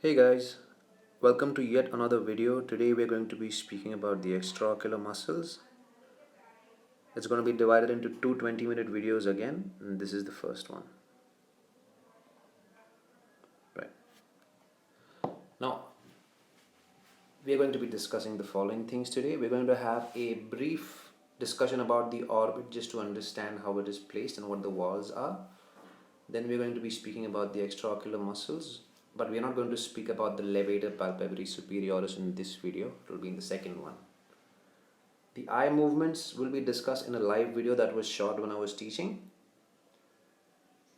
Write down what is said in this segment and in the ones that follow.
Hey guys, welcome to yet another video. Today we're going to be speaking about the extraocular muscles. It's going to be divided into two 20-minute videos again, and this is the first one. Right. Now, we're going to be discussing the following things today. We're going to have a brief discussion about the orbit just to understand how it is placed and what the walls are. Then we're going to be speaking about the extraocular muscles, but we're not going to speak about the levator palpebrae superioris in this video. It will be in the second one. The eye movements will be discussed in a live video that was shot when I was teaching.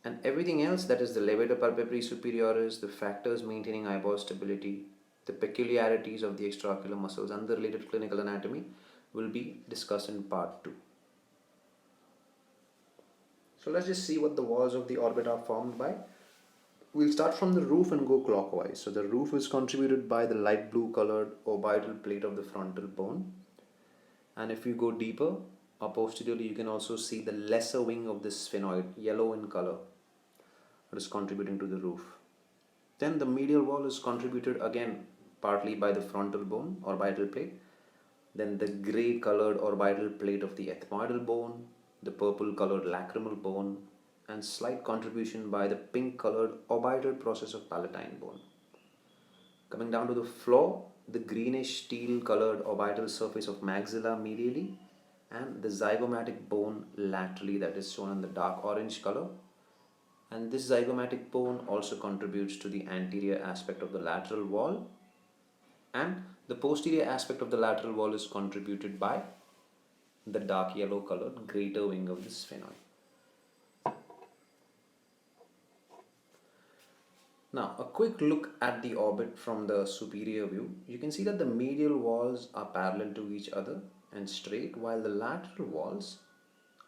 And everything else, that is the levator palpebrae superioris, the factors maintaining eyeball stability, the peculiarities of the extraocular muscles and the related clinical anatomy will be discussed in part 2. So let's just see what the walls of the orbit are formed by. We'll start from the roof and go clockwise. So the roof is contributed by the light blue colored orbital plate of the frontal bone. And if you go deeper or posteriorly, you can also see the lesser wing of the sphenoid, yellow in color, that is contributing to the roof. Then the medial wall is contributed again partly by the frontal bone, orbital plate, then the grey colored orbital plate of the ethmoidal bone, the purple colored lacrimal bone, and slight contribution by the pink colored orbital process of palatine bone. Coming down to the floor, the greenish steel colored orbital surface of maxilla medially and the zygomatic bone laterally, that is shown in the dark orange color. And this zygomatic bone also contributes to the anterior aspect of the lateral wall, and the posterior aspect of the lateral wall is contributed by the dark yellow colored greater wing of the sphenoid. Now, a quick look at the orbit from the superior view. You can see that the medial walls are parallel to each other and straight, while the lateral walls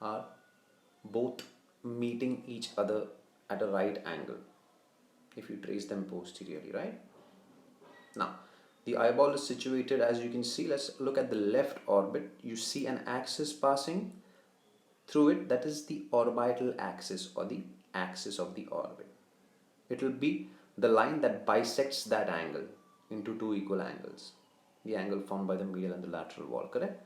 are both meeting each other at a right angle if you trace them posteriorly, right? Now, the eyeball is situated, as you can see. Let's look at the left orbit. You see an axis passing through it, that is the orbital axis or the axis of the orbit. It will be the line that bisects that angle into two equal angles, the angle formed by the medial and the lateral wall, correct?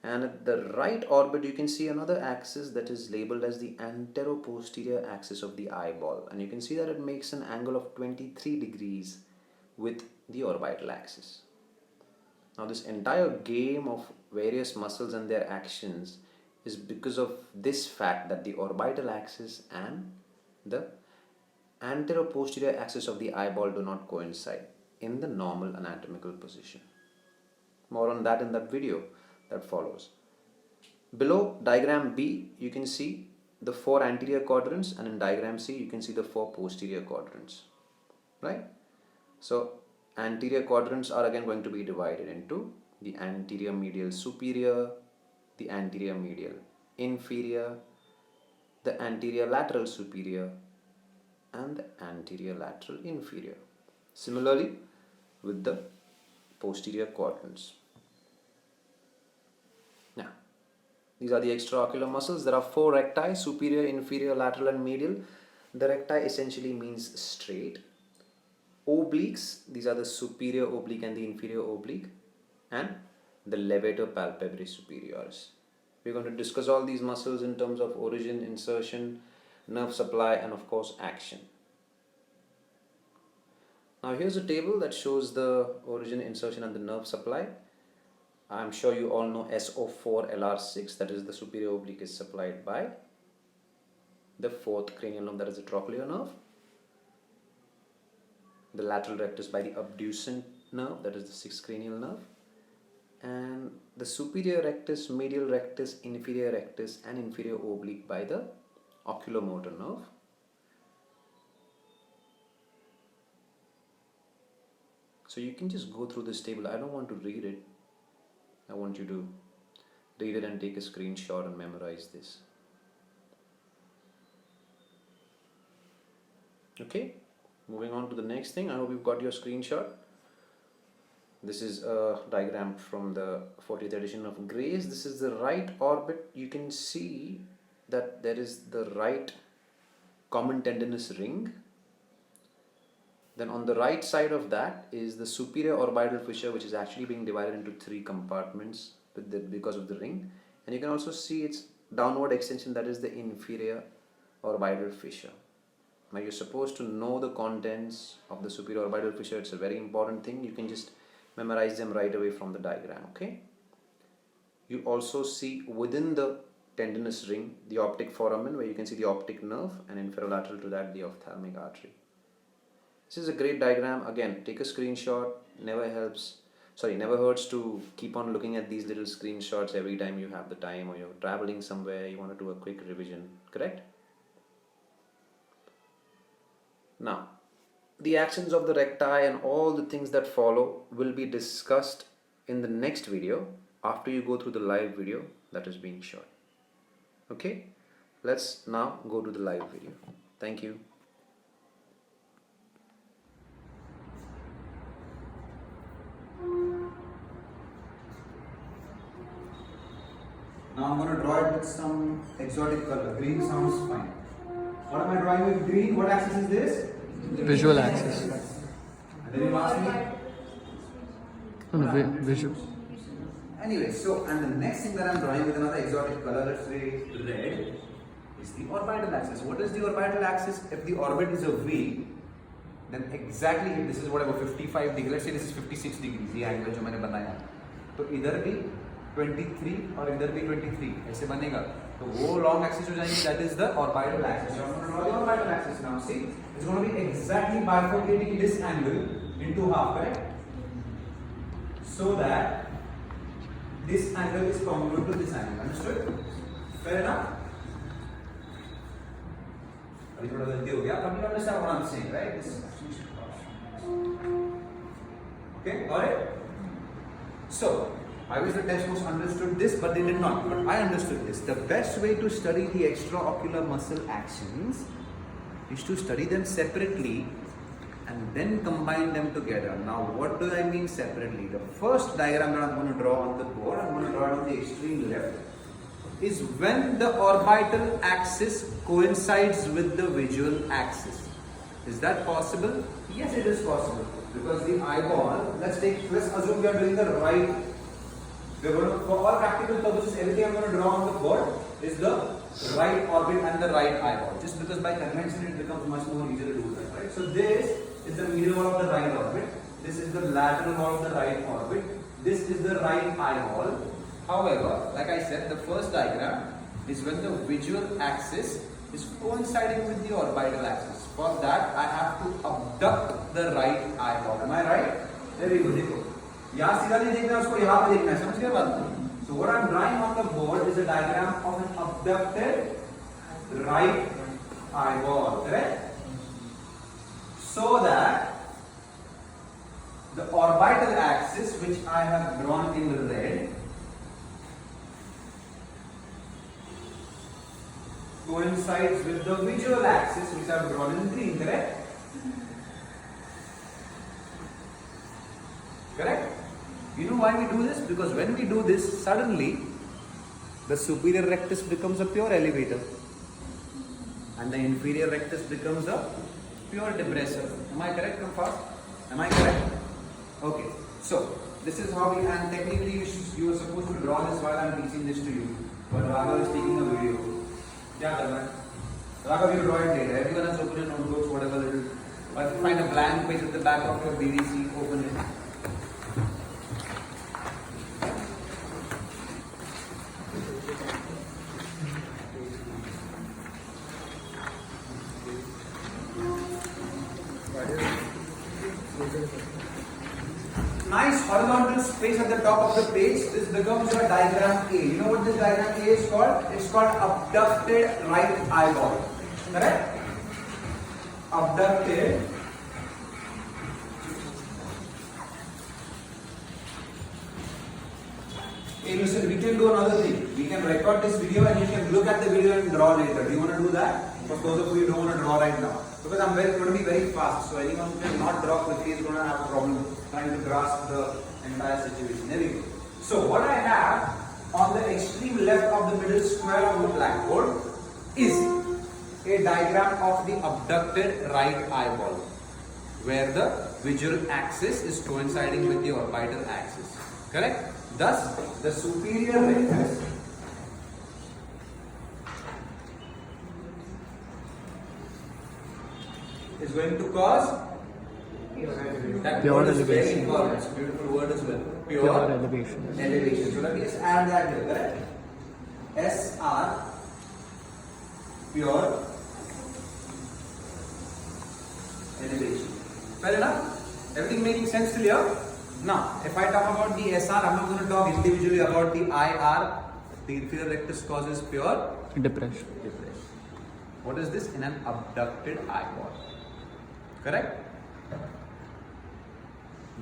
And at the right orbit, you can see another axis that is labeled as the antero-posterior axis of the eyeball, and you can see that it makes an angle of 23 degrees with the orbital axis. Now, this entire game of various muscles and their actions is because of this fact that the orbital axis and the antero-posterior axis of the eyeball do not coincide in the normal anatomical position. More on that in that video that follows. Below diagram B, you can see the 4 anterior quadrants, and in diagram C, you can see the 4 posterior quadrants, right? So anterior quadrants are again going to be divided into the anterior medial superior, the anterior medial inferior, the anterior lateral superior, and the anterior lateral inferior. Similarly with the posterior quadrants. Now, these are the extraocular muscles. There are 4 recti: superior, inferior, lateral, and medial. The recti essentially means straight. Obliques, these are the superior oblique and the inferior oblique, and the levator palpebrae superioris. We're going to discuss all these muscles in terms of origin, insertion, nerve supply, and of course action. Now here's a table that shows the origin, insertion, and the nerve supply. I'm sure you all know SO4-LR6, that is the superior oblique, is supplied by the 4th cranial nerve, that is the trochlear nerve. The lateral rectus by the abducent nerve, that is the 6th cranial nerve. And the superior rectus, medial rectus, inferior rectus, and inferior oblique by the oculomotor nerve. So you can just go through this table. I don't want to read it. I want you to read it and take a screenshot and memorize this. Okay, moving on to the next thing. I hope you've got your screenshot. This is a diagram from the 40th edition of Grace. This is the right orbit. You can see that there is the right common tendinous ring Then on the right side of that is the superior orbital fissure, which is actually being divided into 3 compartments because of the ring. And you can also see its downward extension, that is the inferior orbital fissure. Now you're supposed to know the contents of the superior orbital fissure. It's a very important thing. You can just memorize them right away from the diagram, okay? You also see within the tendinous ring the optic foramen, where you can see the optic nerve, and inferolateral to that the ophthalmic artery. This is a great diagram. Again, take a screenshot. Never hurts to keep on looking at these little screenshots every time you have the time, or you're traveling somewhere, you want to do a quick revision, correct? Now, the actions of the recti and all the things that follow will be discussed in the next video after you go through the live video that is being shown. Okay, let's now go to the live video. Thank you. Now I'm going to draw it with some exotic color. Green sounds fine. What am I drawing with green? What axis is this? Visual axis. And then you ask me? No, visual. Anyway, and the next thing that I'm drawing with another exotic color, let's say red, is the orbital axis. What is the orbital axis? If the orbit is a V, then exactly if this is whatever 55 degrees, let's say this is 56 degrees, the angle जो मैंने बनाया, तो इधर भी 23 और इधर भी 23 ऐसे बनेगा, तो वो long axis हो जाएगी, that is the orbital axis. So I'm going to draw the orbital axis now. See, it's going to be exactly bifurcating this angle into half, correct? So that this angle is congruent to this angle. Understood? Fair enough? अभी थोड़ा जल्दी हो गया. But you understand what I'm saying, right? Okay, got it? So, I wish the textbooks understood this, but they did not. But I understood this. The best way to study the extraocular muscle actions is to study them separately and then combine them together. Now, what do I mean separately? The first diagram that I'm going to draw on the board, I'm going to draw it on the extreme left, is when the orbital axis coincides with the visual axis. Is that possible? Yes, it is possible. Because the eyeball, let's assume we are doing the right. We're going to, for all practical purposes, everything I'm going to draw on the board is the right orbit and the right eyeball. Just because by convention it becomes much more easier to do that, right? So this is the medial wall of the right orbit. This is the lateral wall of the right orbit. This is the right eyeball. However, like I said, the first diagram is when the visual axis is coinciding with the orbital axis. For that, I have to abduct the right eyeball. Am I right? There we go. देखो, यहाँ सीधा नहीं देखना है, उसको यहाँ पे देखना है. समझ गए बात? So what I'm drawing on the board is a diagram of an abducted right eyeball. Correct? So that the orbital axis, which I have drawn in red, coincides with the visual axis, which I have drawn in green. Correct? Correct? You know why we do this? Because when we do this, suddenly the superior rectus becomes a pure elevator and the inferior rectus becomes a pure depressor. Am I correct? Come fast. Am I correct? Okay. So this is how we, and technically you are supposed to draw this while I am teaching this to you. But Raghav is taking a video. क्या करना है? Raghav, you draw it later. Everyone has opened your notebooks, whatever little. Or if you find a blank page at the back of your BDC, open it. Nice horizontal space at the top of the page. This becomes your diagram A. You know what this diagram A is called? It's called abducted right eyeball. Correct? Abducted Hey, listen, we can do another thing. We can record this video and you can look at the video and draw later. Do you want to do that? For those of you who don't want to draw right now. Because I'm going to be very fast. So anyone who cannot draw quickly is going to have a problem trying to grasp the entire situation. There we go. So what I have on the extreme left of the middle square of the blackboard is a diagram of the abducted right eyeball. where the visual axis is coinciding with the orbital axis. Correct? Thus, the superior rectus is going to cause that Pure word is very elevation. important. It's a beautiful word as well. Pure elevation. Elevation. So let me just add that here, correct? SR, pure elevation. Fair enough? Everything making sense till here? Now, if I talk about the SR, I'm not going to talk individually about the IR. The inferior rectus causes pure Depression. depression. What is this? In an abducted eyeball. Correct?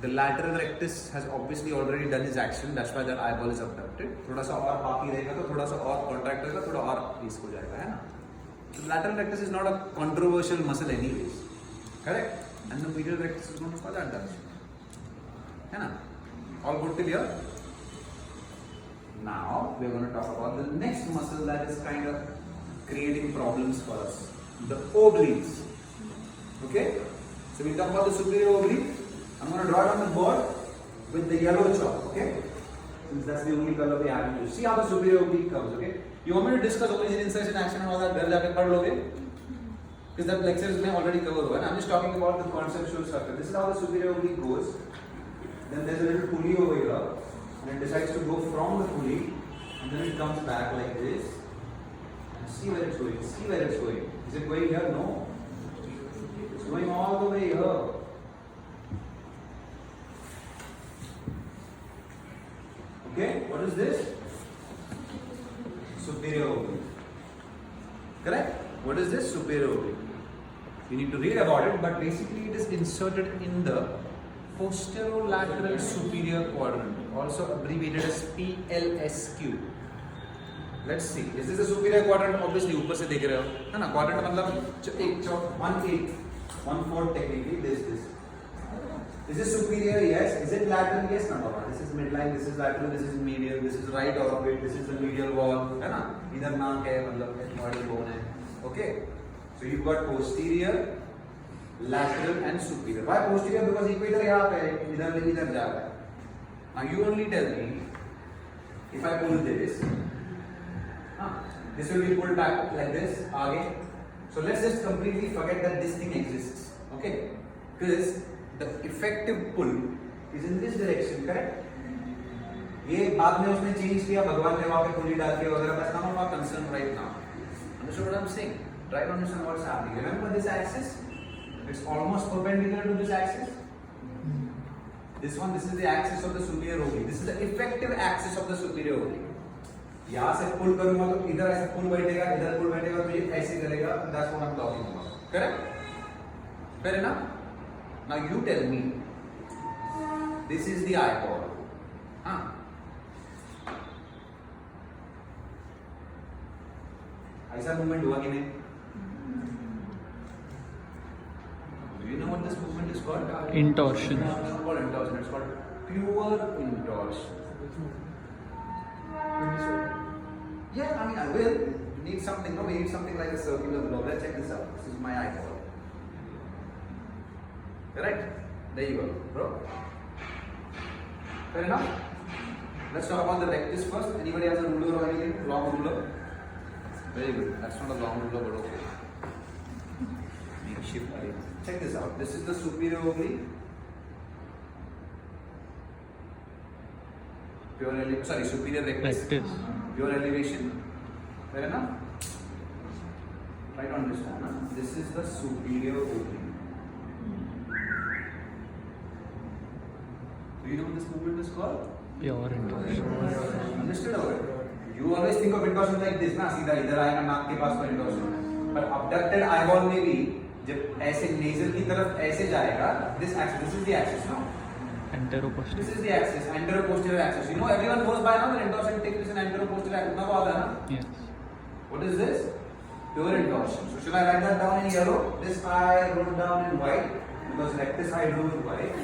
The lateral rectus has obviously already done his action. That's why that eyeball is abducted. थोड़ा सा और बाकी रहेगा तो थोड़ा सा और contract होगा, थोड़ा और इसको जाएगा, है ना? The lateral rectus is not a controversial muscle anyways. Correct? And the medial rectus is going to cause abduction. है ना? All good till here? Now we are going to talk about the next muscle that is kind of creating problems for us. The obliques. Okay? So we talk about the superior oblique. I'm going to draw it on the board with the yellow chalk, okay? Since that's the only color we have to see how the superior oblique comes, okay? You want me to discuss origin, insertion, action and all that? घर जाके पढ़ लोगे? Because that lectures में already covered हुआ है. I'm just talking about the conceptual structure. This is how the superior oblique goes. Then there's a little pulley over here, and it decides to go from the pulley, and then it comes back like this. And see where it's going. See where it's going. Is it going here? No. It's going all the way here. Okay, what is this? Superior oblique. Correct? What is this? Superior oblique. You need to read about it, but basically it is inserted in the posterolateral superior quadrant, also abbreviated as PLSQ. Let's see. Is this a superior quadrant? Obviously, ऊपर से देख रहे हो, है ना? Quadrant मतलब एक 1/8, 1/4 technically. This. Is this superior? Yes. Is it lateral? Yes. No. This is midline. This is lateral. This is medial. This is right orbit. This is the medial wall. है ना? इधर नाक है, मतलब ethmoidal bone है. Okay. So you've got posterior, lateral, and superior. Why posterior? Because equator यहाँ पे है, इधर जा रहा है. Now you only tell me if I pull this. This will be pulled back like this. आगे. So let's just completely forget that this thing exists. Okay? Because the effective pull is in this direction, correct? ये बाद में उसने change किया, भगवान ने वहाँ पे पुली डाल के वगैरह. That's none of our concern right now. Understood what I'm saying? Try to understand what's happening. Remember this axis? It's almost perpendicular to this axis. This one, this is the axis of the superior oblique. This is the effective axis of the superior oblique. यहाँ से pull करूँगा तो इधर ऐसे pull बैठेगा, इधर pull बैठेगा तो ये ऐसे करेगा. That's what I'm talking about. Correct? Fair enough? Now you tell me. This is the eyeball. ऐसा movement हुआ कि नहीं? Do you know what this movement is called? Intorsion. It's not called intorsion. It's called pure intorsion. Yeah, I mean I will. You need something. No, we need something like a circular blob. Let's check this out. This is my eyeball. Correct? There you go, bro. Fair enough? Let's talk about the rectus first. Anybody has a ruler or anything? Long ruler? Very good. That's not a long ruler, but okay. Makeshift. Check this out. This is the superior oblique. Superior rectus. Pure elevation. Fair enough? Try to understand. Huh? This is the superior oblique. Do you know what this movement is called? Pure intorsion. Understood over it? You always think of intorsion like this, ना सीधा इधर आएगा नाक के पास तो intorsion है. But abducted eyeball में भी जब ऐसे nasal की तरफ ऐसे जाएगा, this is the axis now. Anteroposterior. This is the axis, anteroposterior axis. You know everyone knows by now that intorsion takes place in anteroposterior axis. ना बात है ना? Yes. What is this? Pure intorsion. So should I write that down in yellow? This I wrote down in white because rectus I drew with white.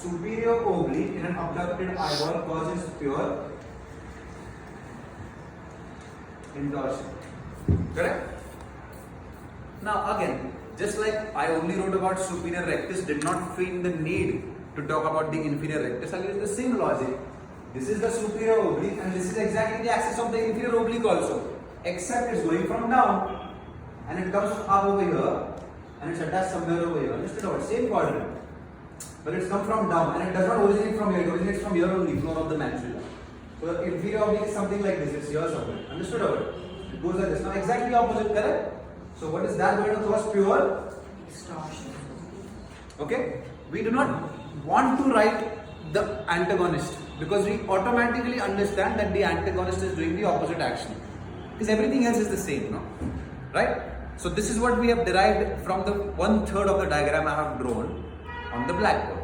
Superior oblique in an abducted eyeball causes pure intorsion. Correct? Now again, Just like I only wrote about superior rectus, did not feel the need to talk about the inferior rectus. I'll use the same logic. This is the superior oblique and this is exactly the axis of the inferior oblique also. Except it's going from down and it comes up over here and it's attached somewhere over here. Understood about same quadrant. But it's come from down and it does not originate from here, it originates from here only, floor of the maxilla. So the inferior oblique is something like this, it's here somewhere. Understood about it? It goes like this. Now exactly opposite, correct? So what is that going to cause? Pure Extortion. okay? We do not want to write the antagonist because we automatically understand that the antagonist is doing the opposite action because everything else is the same, no? Right? So this is what we have derived from the 1/3 of the diagram I have drawn on the blackboard,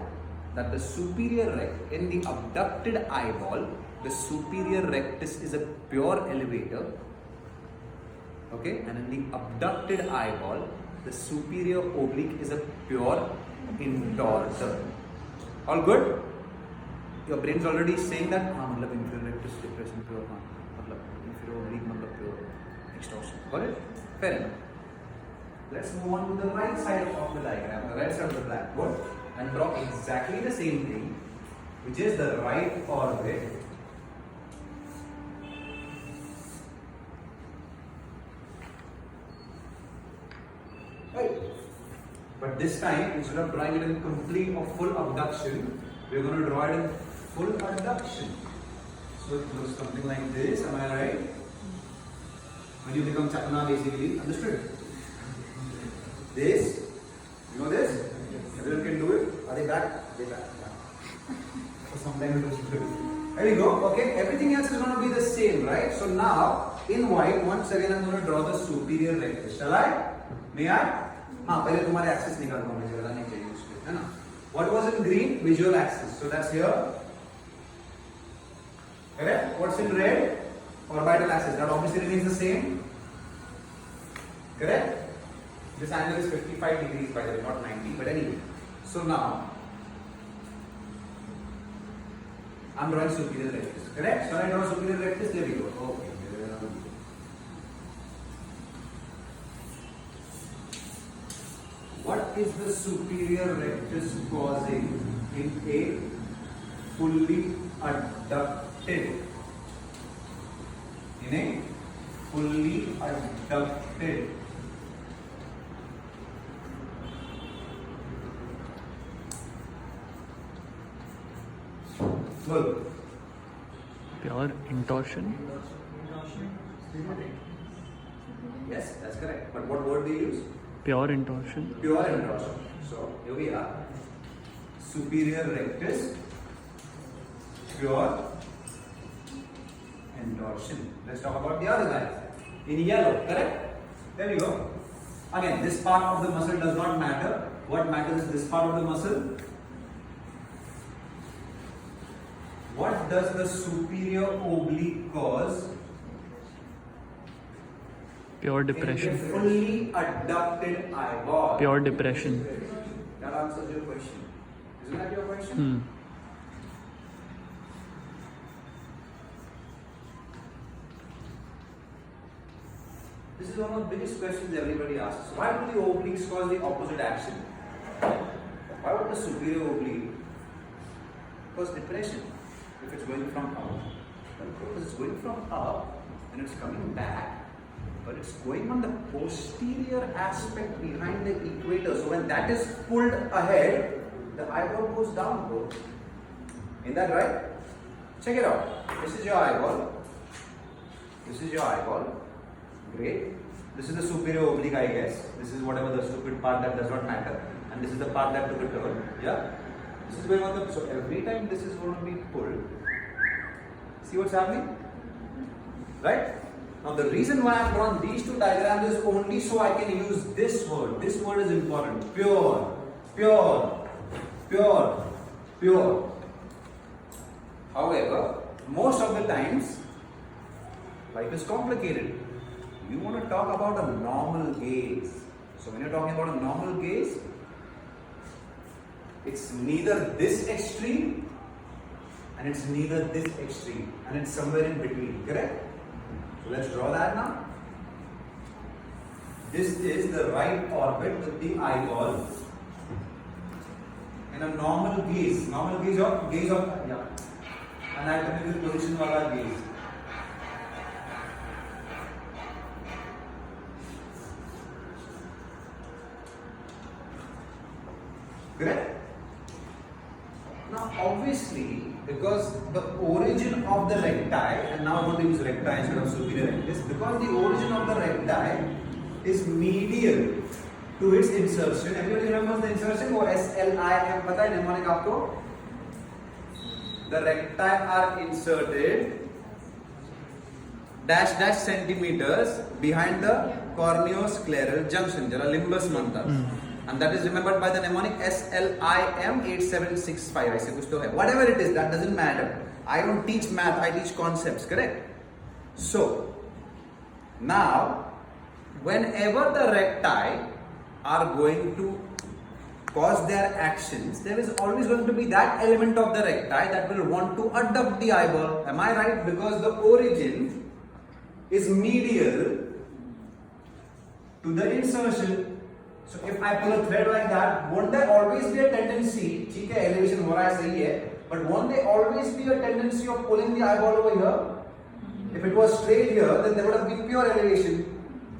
that the superior rectus in the abducted eyeball, the superior rectus is a pure elevator, okay, and in the abducted eyeball the superior oblique is a pure intorser. All good? Your brain's already saying that matlab inferior rectus depression pure, matlab inferior oblique matlab pure extorsion. Got it? Fair enough. Let's move on to the right side of the diagram, the right side of the blackboard, and draw exactly the same thing, which is the right orbit. Right. But this time, instead of drawing it in complete or full abduction, we're going to draw it in full adduction. So it looks something like this, am I right? When you become chakna basically, understood? This, you know this? Everyone can do it. Are they back? They back. Yeah. So sometimes it looks good. There we go. Okay, everything else is going to be the same, right? So now, in white, once again I'm going to draw the superior rectus. Shall I? May I? हाँ पहले तुम्हारे axis निकाल दो मुझे पता नहीं चाहिए उसके है ना. What was in green? Visual axis. So that's here. Correct? What's in red? Orbital axis. That obviously remains the same. Correct? This angle is 55 degrees by the way, not 90. But anyway. So now I'm drawing superior rectus. Correct? So I draw superior rectus. There we go. Okay. What is the superior rectus causing in a fully adducted? In a fully adducted full. Pure intorsion. Yes, that's correct. But what word do you use? Pure intorsion. Pure intorsion. So here we are. Superior rectus, pure intorsion. Let's talk about the other guy. In yellow, correct? There we go. Again, this part of the muscle does not matter. What matters is this part of the muscle. What does the superior oblique cause? Pure In a depression. fully adducted eyeball. Pure depression. That answers your question. Isn't that your question? This is one of the biggest questions everybody asks. Why do the obliques cause the opposite action? Why would the superior oblique cause depression if it's going from up? Because it's going from up and it's coming back. But it's going on the posterior aspect behind the equator. So when that is pulled ahead, the eyeball goes down, bro. Isn't that right? Check it out. This is your eyeball. This is your eyeball. Great. This is the superior oblique, I guess. This is whatever the stupid part that does not matter. And this is the part that took a turn. Yeah? This is going on the... So every time this is going to be pulled. See what's happening? Right? Now the reason why I have drawn these two diagrams is only so I can use this word. This word is important. Pure, pure, pure, pure. However, most of the times, life is complicated. You want to talk about a normal gaze. So when you're talking about a normal gaze, it's neither this extreme and it's neither this extreme and it's somewhere in between, correct? So let's draw that now. This is the right orbit with the eyeball in a normal gaze. Normal gaze of anatomical position wala gaze. Correct? Now obviously, because the origin of the recti, and now I'm going to use recti instead of superior rectus, because the origin of the recti is medial to its insertion. Everybody remembers the insertion? वो SLIM पता है mnemonic आपको? The recti are inserted dash dash centimeters behind the corneoscleral junction, जरा limbus मानता है. And that is remembered by the mnemonic SLIM 8765. ऐसे कुछ तो है. Whatever it is, that doesn't matter. I don't teach math, I teach concepts, correct? So, now, whenever the recti are going to cause their actions, there is always going to be that element of the recti that will want to abduct the eyeball. Am I right? Because the origin is medial to the insertion. So if I pull a thread like that, won't there always be a tendency, ठीक है, elevation हो रहा है सही है, but won't there always be a tendency of pulling the eyeball over here? If it was straight here, then there would have been pure elevation.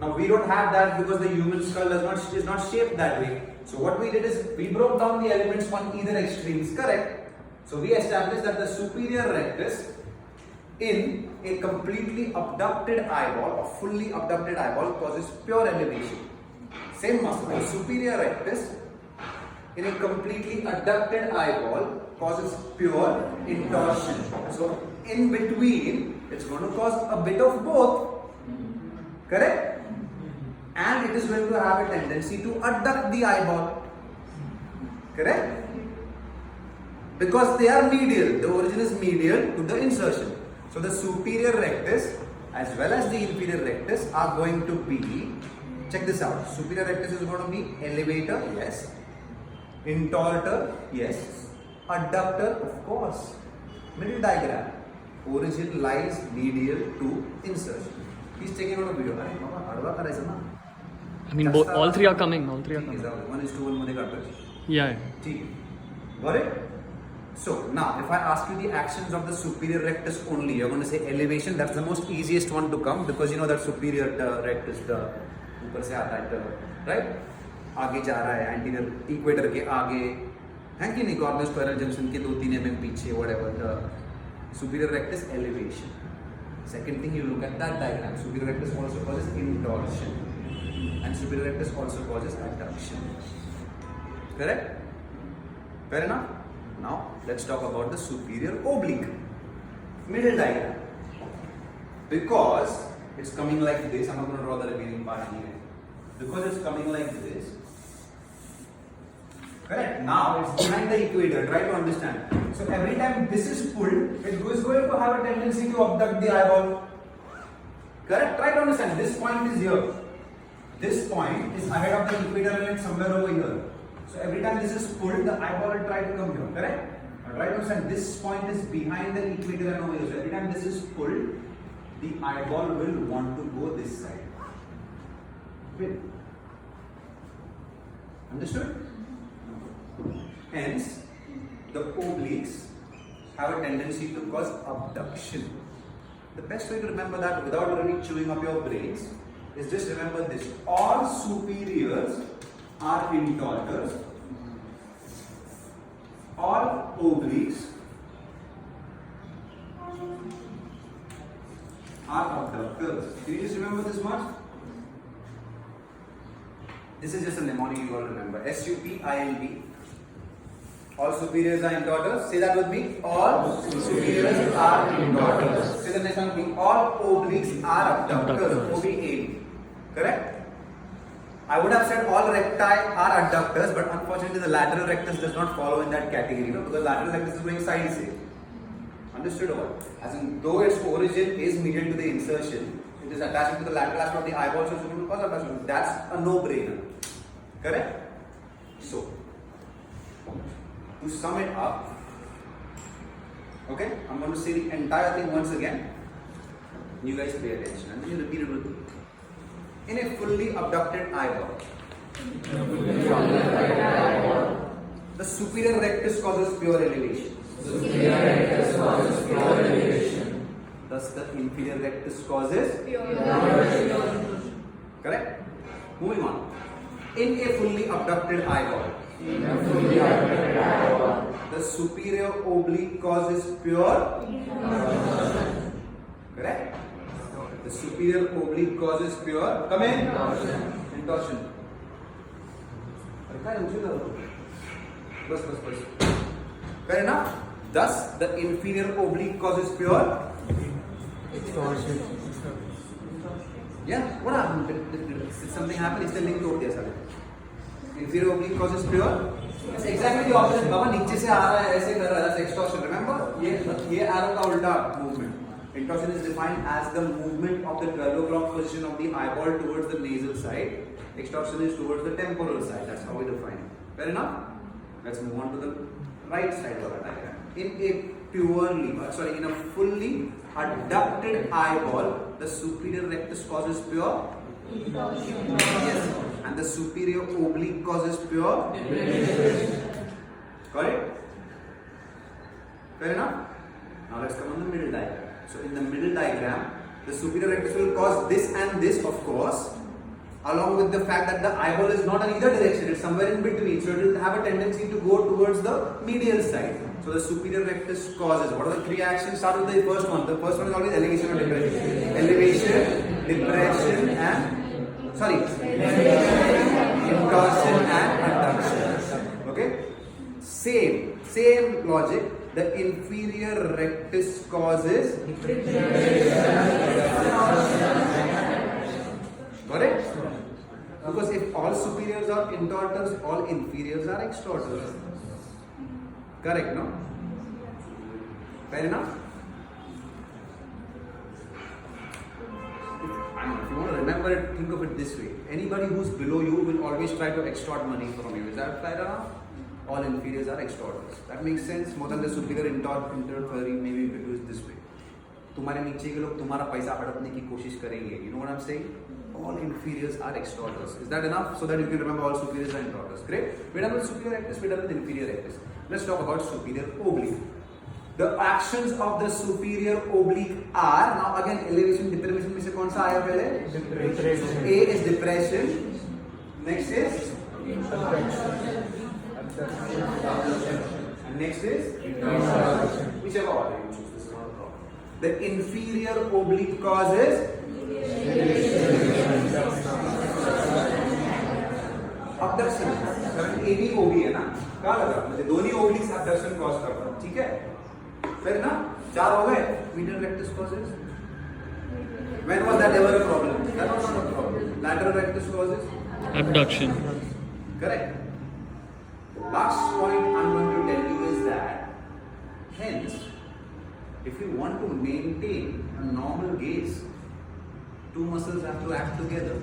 Now we don't have that because the human skull is not shaped that way. So what we did is we broke down the elements on either extremes, correct? So we established that the superior rectus in a completely abducted eyeball or fully abducted eyeball causes pure elevation. Same muscle, the superior rectus in a completely adducted eyeball causes pure intorsion. So in between, it's going to cause a bit of both, correct? And it is going to have a tendency to adduct the eyeball, correct? Because they are medial, the origin is medial to the insertion. So the superior rectus as well as the inferior rectus are going to be, check this out, superior rectus is going to be elevator, yes, intortor, yes, adductor, of course. Middle diagram, origin lies medial to insertion. He's taking out a video. I mean, both, all three are coming. All three are coming. 1:1 मध्ये काढतोय. Yeah. ठीक है. Got it? So now, if I ask you the actions of the superior rectus only, you're going to say elevation. That's the most easiest one to come because you know that superior rectus, the ऊपर से आता है, right? आगे जा रहा है, anterior equator के आगे, है कि नहीं? Corneoscleral junction के 2-3 mm पीछे, whatever. The superior rectus elevation. Second thing, you look at that diagram. Superior rectus also causes intorsion, and superior rectus also causes adduction. Correct? Fair enough? Now, let's talk about the superior oblique. Middle diagram. Because it's coming like this, I'm not going to draw the remaining part here. Because it's coming like this. Correct? Now, it's behind the equator. Try to understand. So, every time this is pulled, it is going to have a tendency to abduct the eyeball. Correct? Try to understand. This point is here. This point is ahead of the equator and it's somewhere over here. So every time this is pulled, the eyeball will try to come here, correct? Now try to understand, this point is behind the equator and over here. So every time this is pulled, the eyeball will want to go this side. Okay. Understood? Hence, the obliques have a tendency to cause abduction. The best way to remember that without really chewing up your brains is just remember this. All superiors are intortors, all obliques are abductors. Can you just remember this much? This is just a mnemonic you all remember. SUPILB. All superiors are intortors. Say that with me. All superiors are intortors. Say the next one with me. All obliques are abductors. OBA. Correct? I would have said all recti are adductors, but unfortunately the lateral rectus does not follow in that category, because lateral rectus is going side say. Understood or what? As in, though its origin is medial to the insertion, it is attaching to the lateral aspect of the eyeball, so it's going to cause abduction. That's a no-brainer. Correct? So, to sum it up, okay, I'm going to say the entire thing once again. You guys pay attention and then you repeat it with me. In a fully abducted eyeball, the superior rectus causes pure elevation. Thus, the inferior rectus causes correct. Moving on. In a fully abducted eyeball, the superior oblique causes pure correct. The superior oblique causes pure come in intorsion. Fair enough. Thus, the inferior oblique causes pure. Yeah, what happened? Did something happen? Is the link over there? Inferior oblique causes pure. It's exactly the opposite. Baba, नीचे से आ रहा है, ऐसे कर रहा है. That's extorsion. Remember? ये arrow का उल्टा movement. Intorsion is defined as the movement of the 12 o'clock position of the eyeball towards the nasal side. Extorsion is towards the temporal side. That's how we define it. Fair enough? Let's move on to the right side of the diagram. In a fully adducted eyeball, the superior rectus causes pure. Yes. And the superior oblique causes pure. Got it? Fair enough? Now let's come on the middle diagram. So in the middle diagram, the superior rectus will cause this and this, of course, along with the fact that the eyeball is not in either direction, it's somewhere in between. So it will have a tendency to go towards the medial side. So the superior rectus causes, what are the three actions? Start with the first one. The first one is always elevation or depression. Elevation, depression and, sorry, intorsion and adduction. Okay? Same logic. The inferior rectus causes got it? Because if all superiors are intorters, all inferiors are extorters. Correct, no? Fair enough? If you want to remember it, think of it this way. Anybody who's below you will always try to extort money from you. Is that fair enough? All inferiors are extorters. That makes sense. More than the superior interfering, maybe if it was this way. तुम्हारे नीचे के लोग तुम्हारा पैसा हड़पने की कोशिश करेंगे. You know what I'm saying? All inferiors are extorters. Is that enough? So that you can remember all superiors are extorters. Great. We're done with superior rectus, we're done with inferior rectus. Let's talk about superior oblique. The actions of the superior oblique are, now again elevation deprivation में से कौन सा आया पहले? Depression. A is depression. Next is and next is whichever order you choose. This is not a problem. The inferior oblique causes abduction. A भी O भी है ना? कहाँ लगा? मुझे दोनों obliques abduction cause करता है. ठीक है? Fair enough? चार हो गए. Medial rectus causes. When was that ever a problem? That was not a problem. Lateral rectus causes abduction. Correct. Last point I'm going to tell you is that, hence, if you want to maintain a normal gaze, two muscles have to act together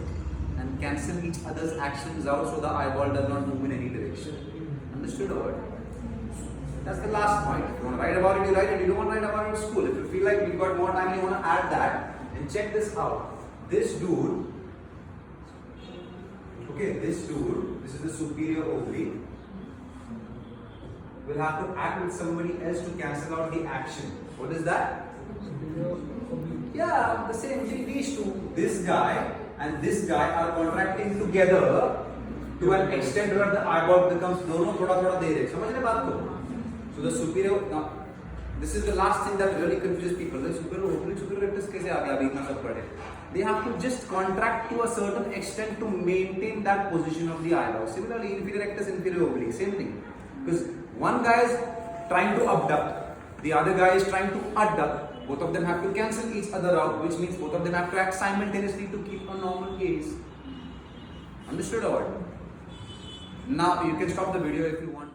and cancel each other's actions out so the eyeball does not move in any direction. Understood or what? That's the last point. If you want to write about it, you write it. You don't want to write about it at school. If you feel like you've got more time, you want to add that. And check this out. This dude, this is the superior oblique, will have to act with somebody else to cancel out the action. What is that? Yeah, the same thing. These two, this guy and this guy are contracting together to an extent where the eyeball becomes दोनों थोड़ा दे रहे. समझ रहे बात को? So the superior, now, this is the last thing that really confuses people. The superior oblique, superior rectus कैसे आ गया अभी इतना सब पढ़े? They have to just contract to a certain extent to maintain that position of the eyeball. Similarly, inferior rectus, inferior oblique, same thing. Because one guy is trying to abduct, the other guy is trying to adduct. Both of them have to cancel each other out, which means both of them have to act simultaneously to keep a normal gaze. Understood or what? Now you can stop the video if you want.